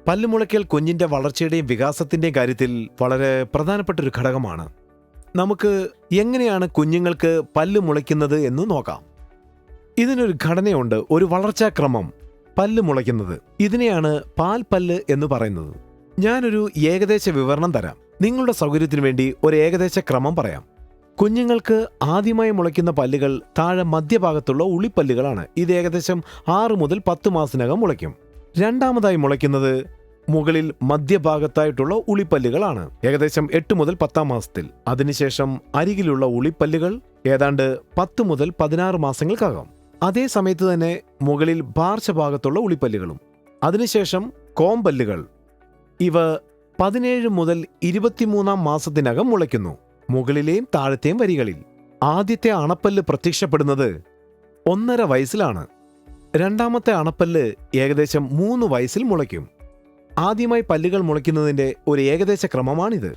പല്ലുമുളയ്ക്കൽ കുഞ്ഞിന്റെ വളർച്ചയുടെയും വികാസത്തിന്റെയും കാര്യത്തിൽ വളരെ പ്രധാനപ്പെട്ട ഒരു ഘടകമാണ്. നമുക്ക് എങ്ങനെയാണ് കുഞ്ഞുങ്ങൾക്ക് പല്ല് മുളയ്ക്കുന്നത് എന്ന് നോക്കാം. ഇതിനൊരു ഘടനയുണ്ട്, ഒരു വളർച്ചാക്രമം. പല്ല് മുളയ്ക്കുന്നത് ഇതിനെയാണ് പാൽപ്പല്ല് എന്ന് പറയുന്നത്. ഞാനൊരു ഏകദേശ വിവരണം തരാം. നിങ്ങളുടെ സൗകര്യത്തിനു വേണ്ടി ഒരു ഏകദേശ ക്രമം പറയാം. കുഞ്ഞുങ്ങൾക്ക് ആദ്യമായി മുളയ്ക്കുന്ന പല്ലുകൾ താഴെ മധ്യഭാഗത്തുള്ള ഉളിപ്പല്ലുകളാണ്. ഇത് ഏകദേശം 6 മുതൽ 10 മാസത്തിനകം മുളയ്ക്കും. രണ്ടാമതായി മുളയ്ക്കുന്നത് മുകളിൽ മധ്യഭാഗത്തായിട്ടുള്ള ഉളിപ്പല്ലുകളാണ്, ഏകദേശം 8 മുതൽ 10 മാസത്തിൽ. അതിനുശേഷം അരികിലുള്ള ഉളിപ്പല്ലുകൾ ഏതാണ്ട് 10 മുതൽ 16 മാസങ്ങൾക്കകം. അതേ സമയത്ത് തന്നെ മുകളിൽ പാർശ്വഭാഗത്തുള്ള ഉളിപ്പല്ലുകളും. അതിനുശേഷം കോമ്പല്ലുകൾ. ഇവ 17 മുതൽ 23 മാസത്തിനകം മുളയ്ക്കുന്നു, മുകളിലെയും താഴത്തെയും വരികളിൽ. ആദ്യത്തെ അണപ്പല്ല് പ്രത്യക്ഷപ്പെടുന്നത് 1.5 വയസ്സിലാണ്. രണ്ടാമത്തെ അണപ്പല്ല് ഏകദേശം 3 വയസ്സിൽ മുളയ്ക്കും. ആദ്യമായി പല്ലുകൾ മുളയ്ക്കുന്നതിന്റെ ഒരു ഏകദേശ ക്രമമാണിത്.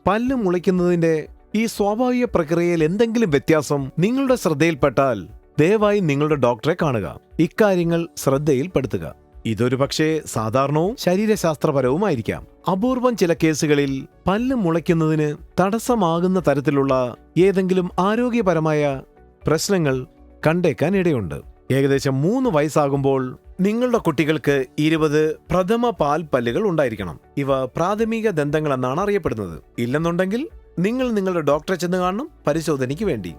പല്ല് മുളയ്ക്കുന്നതിന്റെ ഈ സ്വാഭാവിക പ്രക്രിയയിൽ എന്തെങ്കിലും വ്യത്യാസം നിങ്ങളുടെ ശ്രദ്ധയിൽപ്പെട്ടാൽ ദയവായി നിങ്ങളുടെ ഡോക്ടറെ കാണുക. ഇക്കാര്യങ്ങൾ ശ്രദ്ധയിൽപ്പെടുത്തുക. ഇതൊരു പക്ഷേ സാധാരണവും ശരീരശാസ്ത്രപരവുമായിരിക്കാം. അപൂർവം ചില കേസുകളിൽ പല്ല് മുളയ്ക്കുന്നതിന് തടസ്സമാകുന്ന തരത്തിലുള്ള ഏതെങ്കിലും ആരോഗ്യപരമായ പ്രശ്നങ്ങൾ കണ്ടേക്കാൻ ഇടയുണ്ട്. ഏകദേശം 3 വയസ്സാകുമ്പോൾ നിങ്ങളുടെ കുട്ടികൾക്ക് 20 പ്രഥമ പാൽപ്പല്ലുകൾ ഉണ്ടായിരിക്കണം. ഇവ പ്രാഥമിക ദന്തങ്ങൾ എന്നാണ് അറിയപ്പെടുന്നത്. ഇല്ലെന്നുണ്ടെങ്കിൽ നിങ്ങൾ നിങ്ങളുടെ ഡോക്ടറെ ചെന്ന് കാണണം, പരിശോധനയ്ക്ക് വേണ്ടി.